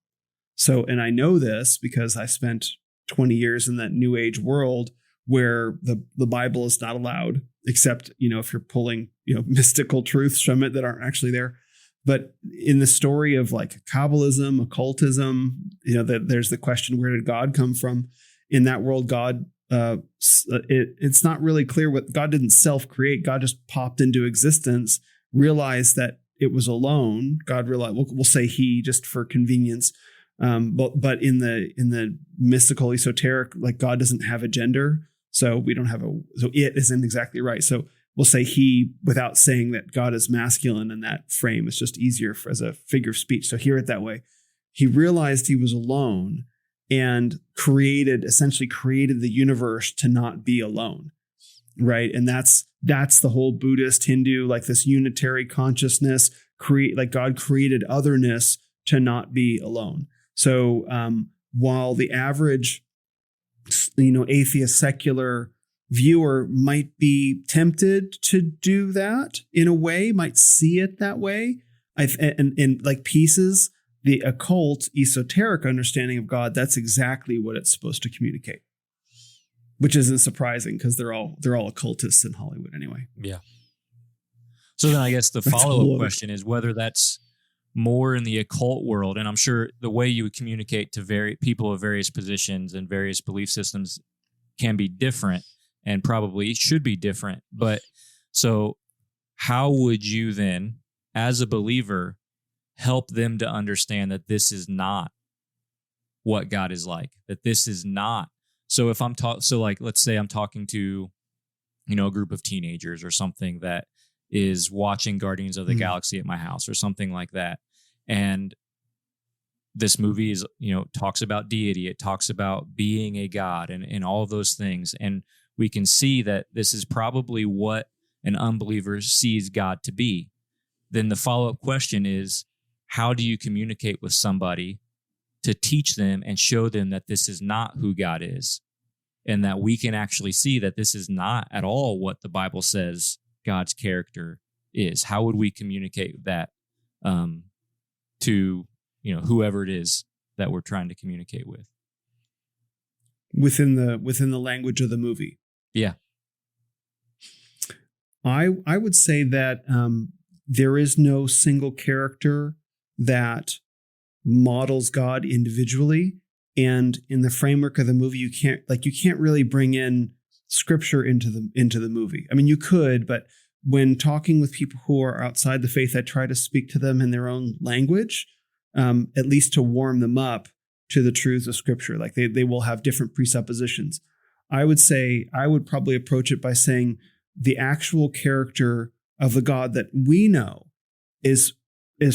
So, and I know this because I spent 20 years in that New Age world where the Bible is not allowed, except, if you're pulling, mystical truths from it that aren't actually there. But in the story of like Kabbalism, occultism, that there's the question, where did God come from? In that world, God, it's not really clear what God didn't self-create. God just popped into existence, realized that it was alone. God realized, we'll say he, just for convenience. But in the mystical, esoteric, like God doesn't have a gender, so we don't have so it isn't exactly right. So we'll say he, without saying that God is masculine in that frame. It's just easier as a figure of speech. So hear it that way. He realized he was alone and essentially created the universe to not be alone, right? And that's the whole Buddhist, Hindu, like this unitary consciousness, like God created otherness to not be alone. So while the average, atheist secular viewer might be tempted to do that in a way, might see it that way, And like pieces, the occult, esoteric understanding of God, that's exactly what it's supposed to communicate. Which isn't surprising because they're all occultists in Hollywood anyway. Yeah. So then I guess the follow-up question is whether that's more in the occult world, and I'm sure the way you would communicate to people of various positions and various belief systems can be different and probably should be different. But so how would you then, as a believer, help them to understand that this is not what God is like, that this is not. So if I'm let's say I'm talking to, a group of teenagers or something that is watching Guardians of the Galaxy at my house or something like that. And this movie is, talks about deity. It talks about being a God and all of those things. And we can see that this is probably what an unbeliever sees God to be. Then the follow-up question is, how do you communicate with somebody to teach them and show them that this is not who God is, and that we can actually see that this is not at all what the Bible says God's character is? How would we communicate that to whoever it is that we're trying to communicate with? Within the language of the movie. Yeah. I would say that there is no single character that models God individually, and in the framework of the movie, you can't really bring in scripture into the movie. I mean, you could, but when talking with people who are outside the faith, I try to speak to them in their own language, at least to warm them up to the truths of scripture. Like they will have different presuppositions. I would say I would probably approach it by saying the actual character of the God that we know is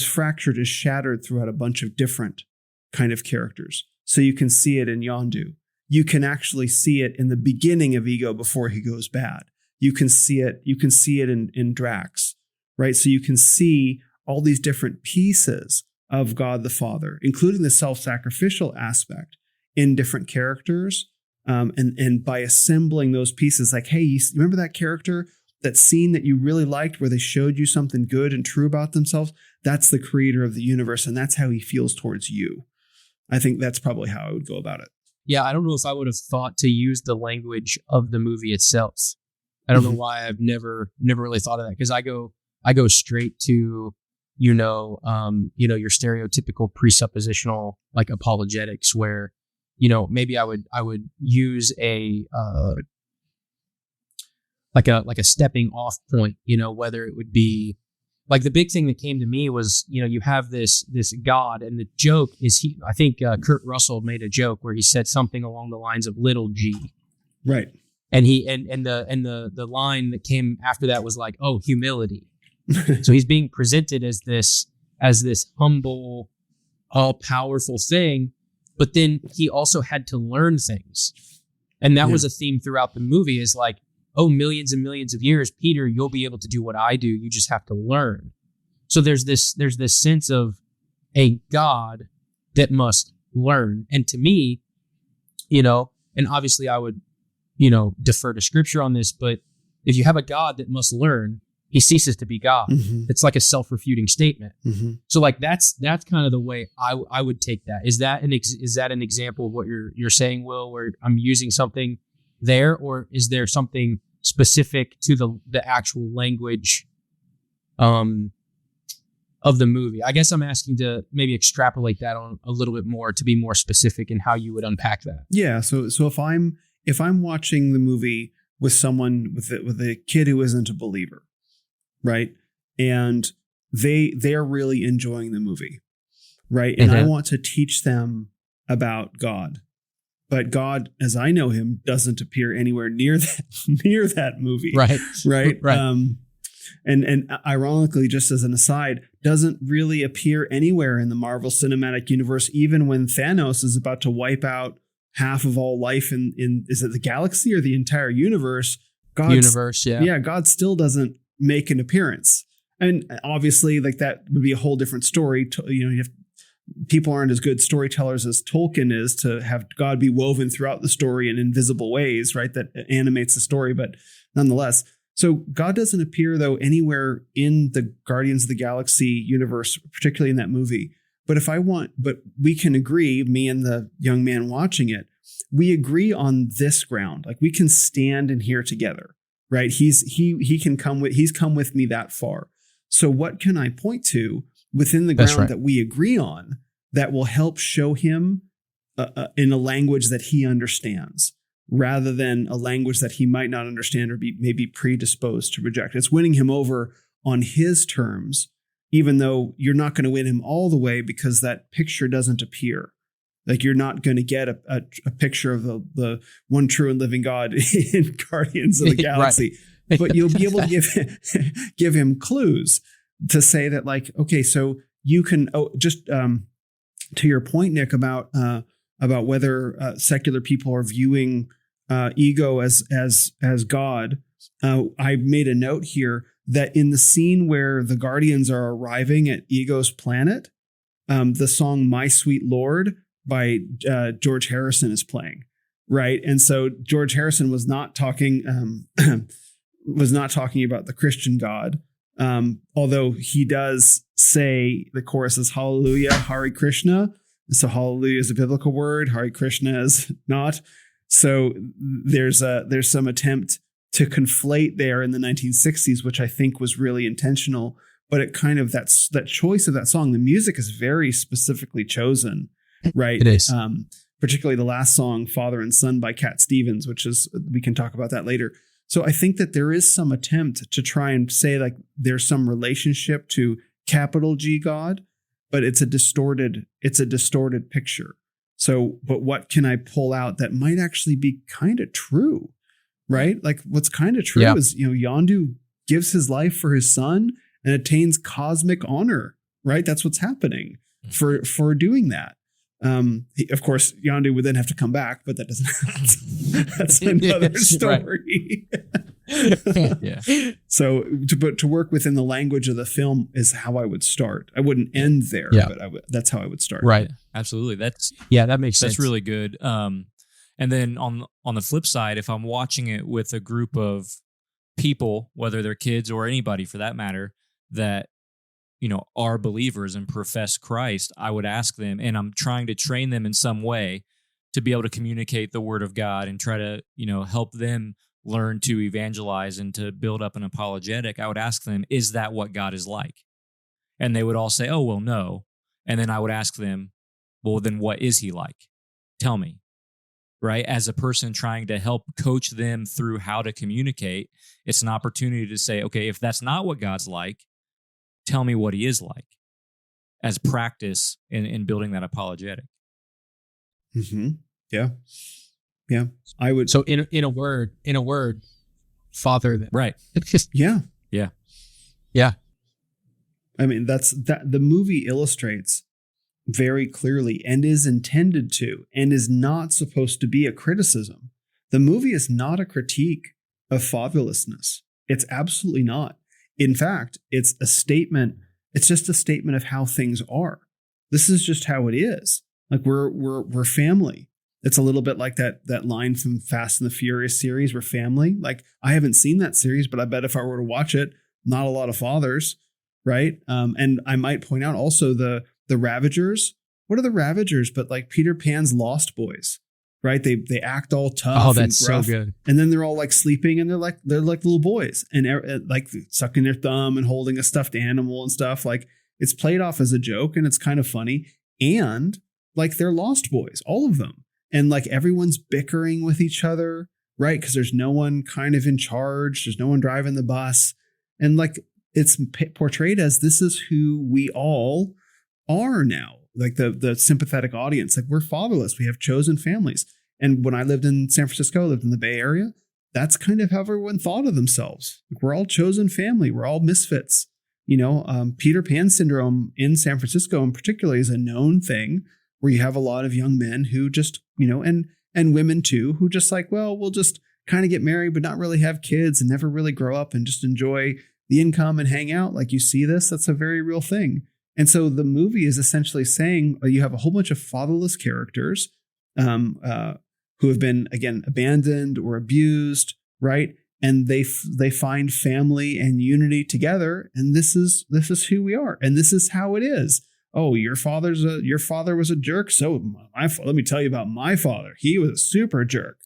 fractured, is shattered throughout a bunch of different kind of characters. So you can see it in Yondu. You can actually see it in the beginning of Ego before he goes bad. You can see it in Drax, right? So you can see all these different pieces of God the Father, including the self-sacrificial aspect in different characters. And by assembling those pieces, like, hey, you remember that character, that scene that you really liked where they showed you something good and true about themselves? That's the creator of the universe, and that's how he feels towards you. I think that's probably how I would go about it. Yeah, I don't know if I would have thought to use the language of the movie itself. I don't know why I've never really thought of that, because I go straight to your stereotypical presuppositional like apologetics, where maybe I would use a like a stepping off point, whether it would be like the big thing that came to me was, you have this God, and the joke is I think Kurt Russell made a joke where he said something along the lines of little g. Right. And the line that came after that was like, oh, humility. So he's being presented as this humble, all powerful thing, but then he also had to learn things. And that was a theme throughout the movie, is like, oh, millions and millions of years, Peter, you'll be able to do what I do. You just have to learn. So there's this sense of a God that must learn. And to me, and obviously I would, defer to scripture on this, but if you have a God that must learn, he ceases to be God. Mm-hmm. It's like a self-refuting statement. Mm-hmm. So like that's kind of the way I would take that. Is that an example of what you're saying, Will, where I'm using something there, or is there something specific to the actual language of the movie? I guess I'm asking to maybe extrapolate that on a little bit more to be more specific in how you would unpack that. Yeah. So if I'm watching the movie with someone with a kid who isn't a believer, right, and they're really enjoying the movie, right, and I want to teach them about God. But God, as I know him, doesn't appear anywhere near that movie. Right. Right. And ironically, just as an aside, doesn't really appear anywhere in the Marvel Cinematic Universe, even when Thanos is about to wipe out half of all life in is it the galaxy or the entire universe? God still doesn't make an appearance. And obviously, like, that would be a whole different story. People aren't as good storytellers as Tolkien is to have God be woven throughout the story in invisible ways, right? That animates the story. But nonetheless, So God doesn't appear, though, anywhere in the Guardians of the Galaxy universe, particularly in that movie. But we can agree, me and the young man watching it, we agree on this ground. Like, we can stand in here together, right? He's come with me that far. So what can I point to within the ground that we agree on that will help show him in a language that he understands, rather than a language that he might not understand or be maybe predisposed to reject? It's winning him over on his terms, even though you're not going to win him all the way because that picture doesn't appear. Like, you're not going to get a picture of the one true and living God in Guardians of the Galaxy, but you'll be able to give him clues to say that, like, okay, so you can to your point, Nick, about whether secular people are viewing ego as God. I made a note here that in the scene where the Guardians are arriving at Ego's planet, the song "My Sweet Lord" by George Harrison is playing, right? And so George Harrison was not talking about the Christian God, although he does say the chorus is Hallelujah, Hare Krishna. So Hallelujah is a biblical word, Hare Krishna is not. So there's some attempt to conflate there in the 1960s, which I think was really intentional. But it kind of that choice of that song, the music is very specifically chosen. Right. It is. Particularly the last song, Father and Son by Cat Stevens, which is, we can talk about that later. So I think that there is some attempt to try and say, like, there's some relationship to capital G God, but it's a distorted picture. So, but what can I pull out that might actually be kind of true? Right. Like, what's kind of true is, Yondu gives his life for his son and attains cosmic honor. Right. That's what's happening for doing that. Of course, Yondu would then have to come back, but that doesn't. That's another story. Yeah. So, to work within the language of the film is how I would start. I wouldn't end there, but that's how I would start. Right. Absolutely. That makes sense. That's really good. And then on the flip side, if I'm watching it with a group of people, whether they're kids or anybody for that matter, that are believers and profess Christ, I would ask them, and I'm trying to train them in some way to be able to communicate the word of God and try to, help them learn to evangelize and to build up an apologetic. I would ask them, is that what God is like? And they would all say, oh, well, no. And then I would ask them, well, then what is he like? Tell me. Right? As a person trying to help coach them through how to communicate, it's an opportunity to say, okay, if that's not what God's like, tell me what he is like, as practice in building that apologetic. Mm-hmm. Yeah. Yeah. I would. So in a word, Father. Then. Right. Yeah. Yeah. Yeah. I mean, that the movie illustrates very clearly and is intended to, and is not supposed to be a criticism. The movie is not a critique of fatherlessness. It's absolutely not. In fact, it's a statement. It's just a statement of how things are. This is just how it is. Like, we're family. It's a little bit like that line from Fast and the Furious series, we're family. Like, I haven't seen that series, but I bet if I were to watch it, not a lot of fathers, right? And I might point out also the Ravagers. What are the Ravagers? But like Peter Pan's Lost Boys. Right, they act all tough. Oh, that's and gruff, so good. And then they're all like sleeping, and they're like little boys, and like sucking their thumb and holding a stuffed animal and stuff. Like, it's played off as a joke, and it's kind of funny. And like, they're Lost Boys, all of them, and like everyone's bickering with each other, right? Because there's no one kind of in charge. There's no one driving the bus, and like, it's portrayed as this is who we all are now. Like the sympathetic audience, like, we're fatherless. We have chosen families. And when I lived in San Francisco, lived in the Bay Area, that's kind of how everyone thought of themselves. Like, we're all chosen family. We're all misfits. Peter Pan syndrome in San Francisco in particular is a known thing, where you have a lot of young men who just, and women too, who just like, well, we'll just kind of get married, but not really have kids and never really grow up and just enjoy the income and hang out. Like, you see this, that's a very real thing. And so the movie is essentially saying you have a whole bunch of fatherless characters who have been, again, abandoned or abused, right? and they find family and unity together. And this is who we are. And this is how it is. Oh, your father was a jerk. So let me tell you about my father. He was a super jerk.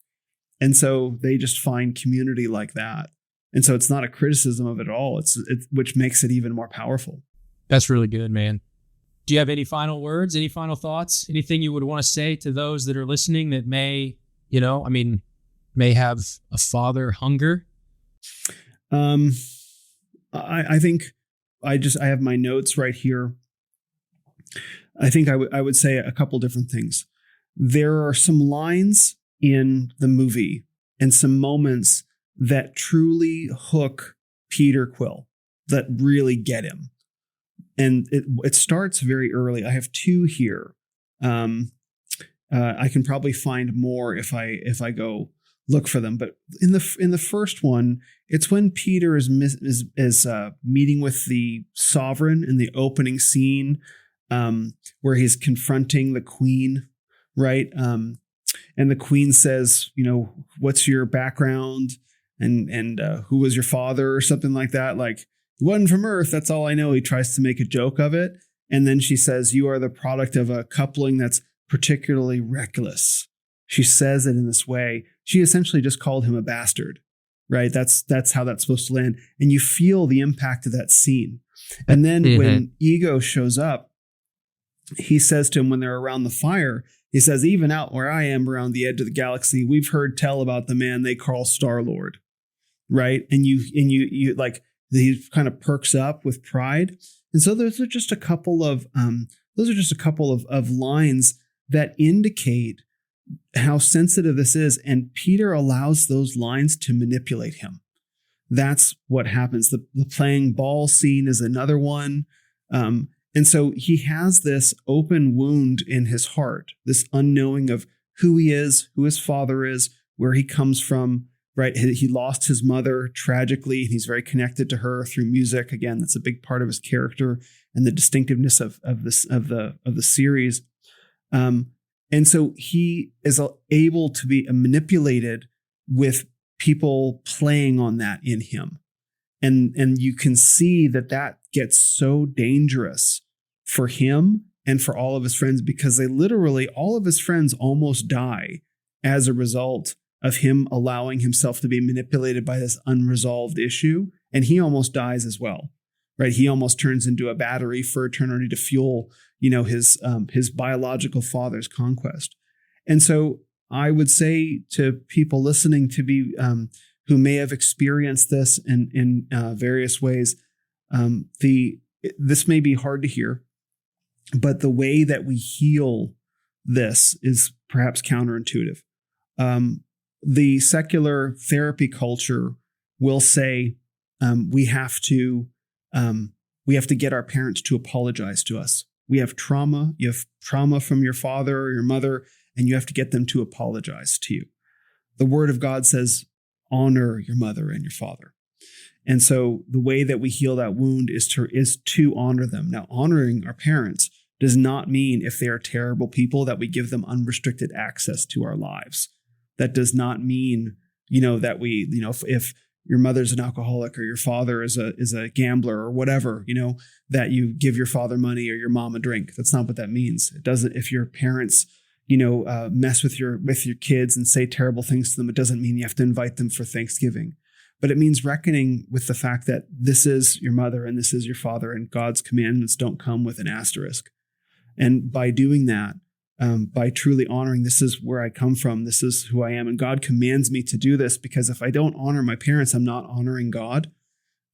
And so they just find community like that. And so it's not a criticism of it at all. It's which makes it even more powerful. That's really good, man. Do you have any final words, any final thoughts, anything you would want to say to those that are listening that may have a father hunger? I think I have my notes right here. I think I would say a couple different things. There are some lines in the movie and some moments that truly hook Peter Quill, that really get him. And it starts very early. I have two here. I can probably find more if I go look for them. But in the first one, it's when Peter is meeting with the sovereign in the opening scene, where he's confronting the queen, right? And the queen says, what's your background, and who was your father, or something like that. Like, he wasn't from Earth. That's all I know. He tries to make a joke of it. And then she says, you are the product of a coupling that's particularly reckless. She says it in this way. She essentially just called him a bastard, right? That's how that's supposed to land. And you feel the impact of that scene. And then when Ego shows up, he says to him when they're around the fire, he says, even out where I am around the edge of the galaxy, we've heard tell about the man they call Star-Lord, right? And you like, he kind of perks up with pride. And so those are just a couple of lines that indicate how sensitive this is. And Peter allows those lines to manipulate him. That's what happens. The playing ball scene is another one. And so he has this open wound in his heart, this unknowing of who he is, who his father is, where he comes from, right? He lost his mother tragically, and he's very connected to her through music. Again, that's a big part of his character and the distinctiveness of the series. And so he is able to be manipulated with people playing on that in him. And you can see that gets so dangerous for him and for all of his friends, because all of his friends almost die as a result of him allowing himself to be manipulated by this unresolved issue. And he almost dies as well, right? He almost turns into a battery for eternity to fuel, his biological father's conquest. And so I would say to people listening to be, who may have experienced this in various ways, this may be hard to hear, but the way that we heal this is perhaps counterintuitive. The secular therapy culture will say we have to get our parents to apologize to us. We have trauma. You have trauma from your father or your mother, and you have to get them to apologize to you. The Word of God says, honor your mother and your father. And so the way that we heal that wound is to honor them. Now, honoring our parents does not mean, if they are terrible people, that we give them unrestricted access to our lives. That does not mean, that we, if your mother's an alcoholic or your father is a gambler or whatever, that you give your father money or your mom a drink. That's not what that means. It doesn't. If your parents, mess with your kids and say terrible things to them, it doesn't mean you have to invite them for Thanksgiving. But it means reckoning with the fact that this is your mother and this is your father, and God's commandments don't come with an asterisk. And by doing that, by truly honoring, this is where I come from, this is who I am, and God commands me to do this, because if I don't honor my parents, I'm not honoring God.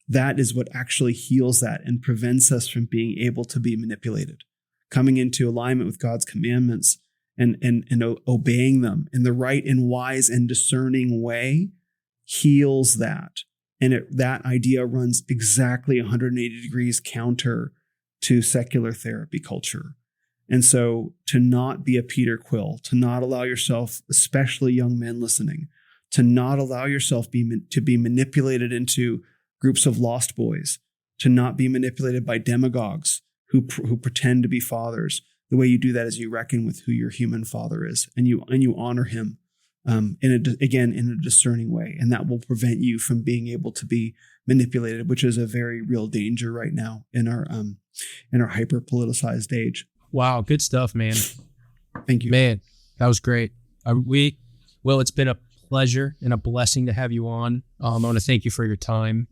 That is what actually heals that and prevents us from being able to be manipulated. Coming into alignment with God's commandments and obeying them in the right and wise and discerning way heals that. And that idea runs exactly 180 degrees counter to secular therapy culture. And so to not be a Peter Quill, to not allow yourself, especially young men listening, to not allow yourself to be manipulated into groups of lost boys, to not be manipulated by demagogues who pretend to be fathers. The way you do that is you reckon with who your human father is, and you honor him in a discerning way. And that will prevent you from being able to be manipulated, which is a very real danger right now in our hyper politicized age. Wow. Good stuff, man. Thank you, man. That was great. It's been a pleasure and a blessing to have you on. I want to thank you for your time.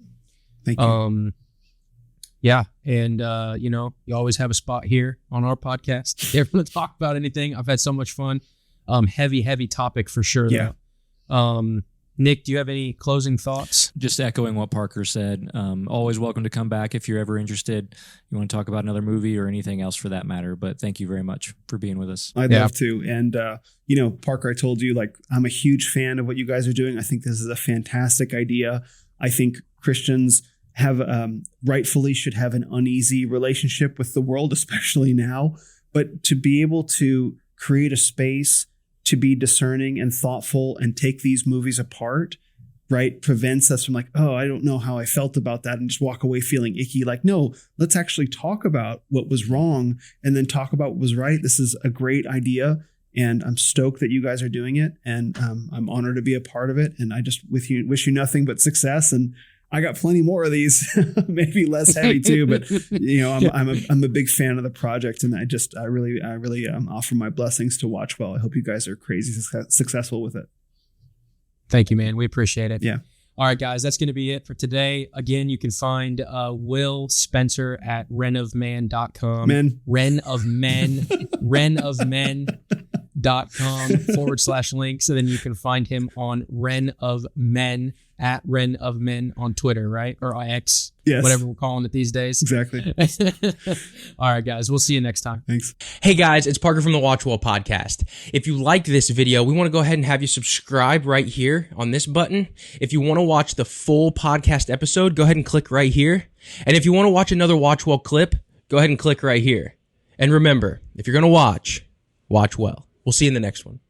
Thank you. Yeah. And, you always have a spot here on our podcast. They're going to talk about anything. I've had so much fun. Heavy topic for sure. Yeah. Though. Nick, do you have any closing thoughts? Just echoing what Parker said. Always welcome to come back if you're ever interested. You want to talk about another movie or anything else for that matter. But thank you very much for being with us. I'd love to. And, Parker, I told you, I'm a huge fan of what you guys are doing. I think this is a fantastic idea. I think Christians have rightfully should have an uneasy relationship with the world, especially now. But to be able to create a space to be discerning and thoughtful and take these movies apart, right, prevents us from I don't know how I felt about that and just walk away feeling icky. No, let's actually talk about what was wrong and then talk about what was right. This is a great idea, and I'm stoked that you guys are doing it, and I'm honored to be a part of it. And I just wish you nothing but success. And I got plenty more of these, maybe less heavy too, but I'm a big fan of the project, and I really offer my blessings to Watchwell. I hope you guys are crazy successful with it. Thank you, man. We appreciate it. Yeah. All right, guys, that's going to be it for today. Again, you can find Will Spenser at renofmen.com. renofmen.com/link. So then you can find him on Ren of Men at Ren of Men on Twitter, right? Or X, yes, whatever we're calling it these days. Exactly. All right, guys, we'll see you next time. Thanks. Hey, guys, it's Parker from the Watchwell Podcast. If you liked this video, we want to go ahead and have you subscribe right here on this button. If you want to watch the full podcast episode, go ahead and click right here. And if you want to watch another Watchwell clip, go ahead and click right here. And remember, if you're going to watch well. We'll see you in the next one.